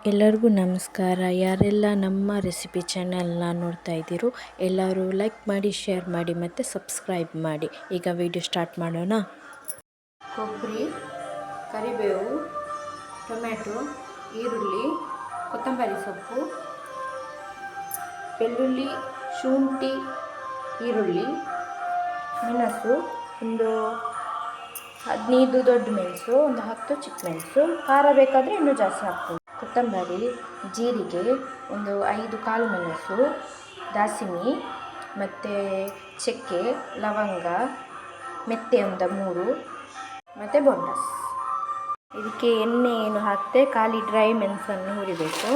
ಎಲ್ಲರಿಗೂ ನಮಸ್ಕಾರ. ಯಾರೆಲ್ಲ ನಮ್ಮ ರೆಸಿಪಿ ಚಾನೆಲ್ನ ನೋಡ್ತಾ ಇದ್ದೀರೋ ಎಲ್ಲರೂ ಲೈಕ್ ಮಾಡಿ, ಶೇರ್ ಮಾಡಿ ಮತ್ತು ಸಬ್ಸ್ಕ್ರೈಬ್ ಮಾಡಿ. ಈಗ ವಿಡಿಯೋ ಸ್ಟಾರ್ಟ್ ಮಾಡೋಣ. ಕೊಬ್ಬರಿ, ಕರಿಬೇವು, ಟೊಮ್ಯಾಟೊ, ಈರುಳ್ಳಿ, ಕೊತ್ತಂಬರಿ ಸೊಪ್ಪು, ಬೆಳ್ಳುಳ್ಳಿ, ಶುಂಠಿ, ಈರುಳ್ಳಿ, ಮೆಣಸು, ಒಂದು 15 ದೊಡ್ಡ ಮೆಣಸು, ಒಂದು 10 ಚಿಕ್ಕ ಮೆಣಸು, ಖಾರ ಬೇಕಾದರೆ ಇನ್ನೂ ಜಾಸ್ತಿ ಹಾಕ್ಬೋದು. ಕೊತ್ತಂಬರಿ, ಜೀರಿಗೆ, ಒಂದು 5 ಕಾಳು ಮೆಣಸು, ದಾಸಿಮಿ ಮತ್ತು ಚಕ್ಕೆ, ಲವಂಗ, ಮೆಂತ್ಯ ಒಂದು 3 ಮತ್ತು ಬೊಂಡಸ್. ಇದಕ್ಕೆ ಎಣ್ಣೆ ಏನು ಹಾಕದೆ ಖಾಲಿ ಡ್ರೈ ಮೆಣಸನ್ನು ಹುರಿಬೇಕು.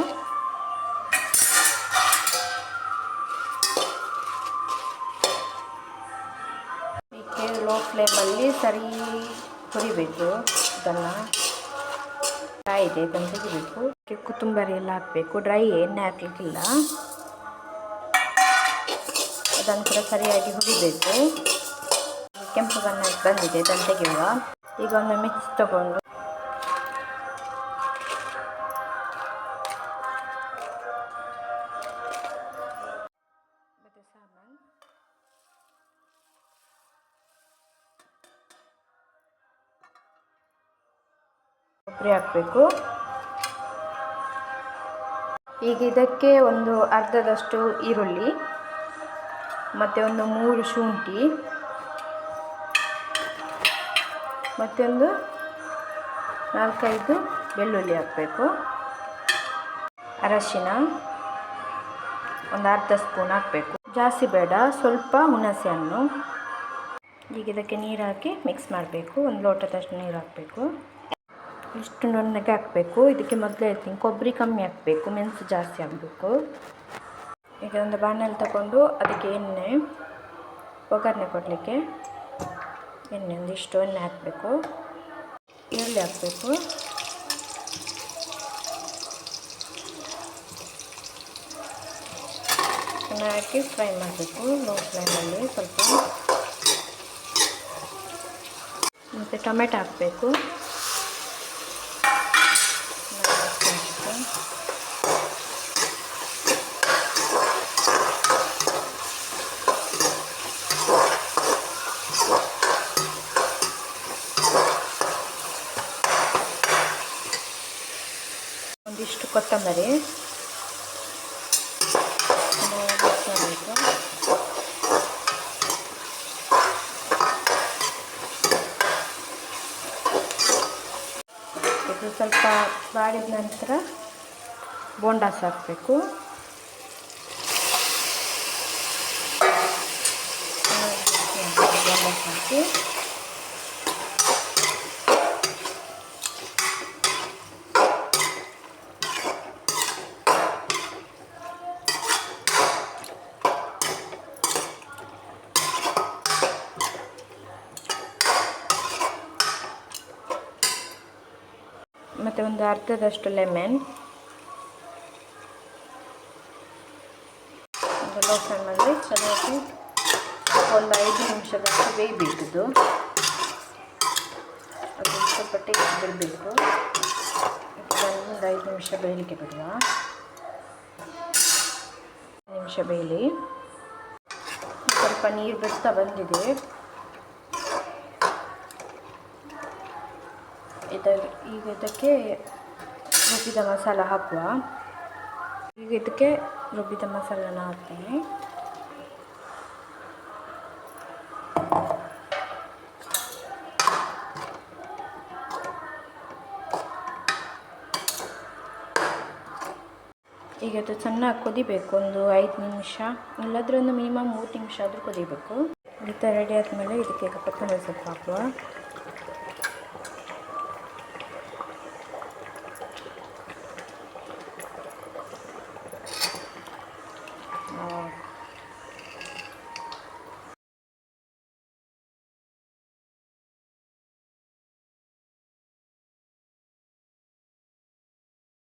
ಇದಕ್ಕೆ ಲೋ ಫ್ಲೇಮಲ್ಲಿ ಸರಿ ಹುರಿಬೇಕು. ಇದನ್ನು ಡ್ರೈ ಇದೆ ಅದನ್ನು ತೆಗಿಬೇಕು. ಕೊತ್ತಂಬರಿ ಎಲ್ಲ ಹಾಕಬೇಕು. ಡ್ರೈ ಎಣ್ಣೆ ಹಾಕಲಿಕ್ಕಿಲ್ಲ. ಅದನ್ನು ಕೂಡ ಸರಿಯಾಗಿ ಹುರಿಬೇಕು. ಕೆಂಪು ಬಣ್ಣ ಬಂದಿದೆ, ಅದನ್ನು ತೆಗೆಯುವ. ಈಗ ಒಂದು ಮಿಕ್ಸ್ ತಗೊಂಡು ಮತ್ತು ಸಾಮಾನು ಕೊಬ್ಬರಿ ಹಾಕಬೇಕು. ಈಗ ಇದಕ್ಕೆ ಒಂದು ಅರ್ಧದಷ್ಟು ಈರುಳ್ಳಿ ಮತ್ತು ಒಂದು 3 ಶುಂಠಿ ಮತ್ತೊಂದು 4-5 ಬೆಳ್ಳುಳ್ಳಿ ಹಾಕಬೇಕು. ಅರಶಿನ ಒಂದು ಅರ್ಧ ಸ್ಪೂನ್ ಹಾಕಬೇಕು. ಜಾಸ್ತಿ ಬೇಡ, ಸ್ವಲ್ಪ ಹುಣಸೆ ಹಣ್ಣು. ಈಗ ಇದಕ್ಕೆ ನೀರು ಹಾಕಿ ಮಿಕ್ಸ್ ಮಾಡಬೇಕು. ಒಂದು ಲೋಟದಷ್ಟು ನೀರು ಹಾಕಬೇಕು. ಇಷ್ಟು ನುಣ್ಣಗೆ ಹಾಕಬೇಕು. ಇದಕ್ಕೆ ಮೊದಲೇ ಹೇಳ್ತೀನಿ, ಕೊಬ್ಬರಿ ಕಮ್ಮಿ ಹಾಕಬೇಕು, ಮೆಣಸು ಜಾಸ್ತಿ ಹಾಕಬೇಕು. ಈಗ ಒಂದು ಬಾಣಲೆ ತಗೊಂಡು ಅದಕ್ಕೆ ಎಣ್ಣೆ, ಒಗ್ಗರಣೆ ಕೊಡಲಿಕ್ಕೆ ಎಣ್ಣೆ ಒಂದಿಷ್ಟು ಎಣ್ಣೆ ಹಾಕಬೇಕು. ಈರುಳ್ಳಿ ಹಾಕಬೇಕು. ಎಣ್ಣೆ ಹಾಕಿ ಫ್ರೈ ಮಾಡಬೇಕು ಲೋ ಫ್ಲೇಮಲ್ಲಿ ಸ್ವಲ್ಪ. ಮತ್ತು ಟೊಮೆಟೊ ಹಾಕಬೇಕು. ಒಂದಿಷ್ಟು ಕೊತ್ತಂಬರಿ ಮಿಕ್ಸ್ ಮಾಡಬೇಕು. ಇದು ಸ್ವಲ್ಪ ಬಾಡಿದ ನಂತರ ಬೋಂಡಾಸ್ ಹಾಕಬೇಕು. ಬೋಂಡಾಸ್ ಹಾಕಿ ಮತ್ತು ಒಂದು ಅರ್ಧದಷ್ಟು ಲೆಮನ್. ಲೋ ಫ್ಲೇಮಲ್ಲಿ ಚೆನ್ನಾಗಿ ಒಂದು 5 ನಿಮಿಷದಷ್ಟು ಬೇಯಬೇಕಿದ್ದು. ಅದು ಸ್ವಲ್ಪ ಟೇಸ್ಟ್ ಬಿಡಬೇಕು. ಒಂದು 5 ನಿಮಿಷ ಬೇಯಲಿಕ್ಕೆ ಬಿಡುವ. 5 ನಿಮಿಷ ಬೇಯಲಿ. ಸ್ವಲ್ಪ ನೀರು ಬಿಡ್ತಾ ಬಂದಿದೆ. ಈಗ ಇದಕ್ಕೆ ರುಬ್ಬಿದ ಮಸಾಲ ಹಾಕುವ. ಈಗ ಇದಕ್ಕೆ ರುಬ್ಬಿದ ಮಸಾಲನ ಹಾಕ್ತೀನಿ. ಈಗ ಅದು ಚೆನ್ನಾಗಿ ಕುದಿಬೇಕು. ಒಂದು 5 ನಿಮಿಷ, ಇಲ್ಲಾಂದರೆ ಒಂದು ಮಿನಿಮಮ್ 3 ನಿಮಿಷ ಆದರೂ ಕುದಿಬೇಕು. ಈ ಥರ ರೆಡಿ ಆದಮೇಲೆ ಇದಕ್ಕೆ ಕೊತ್ತಂಬರಿ ಸೊಪ್ಪು ಹಾಕುವ.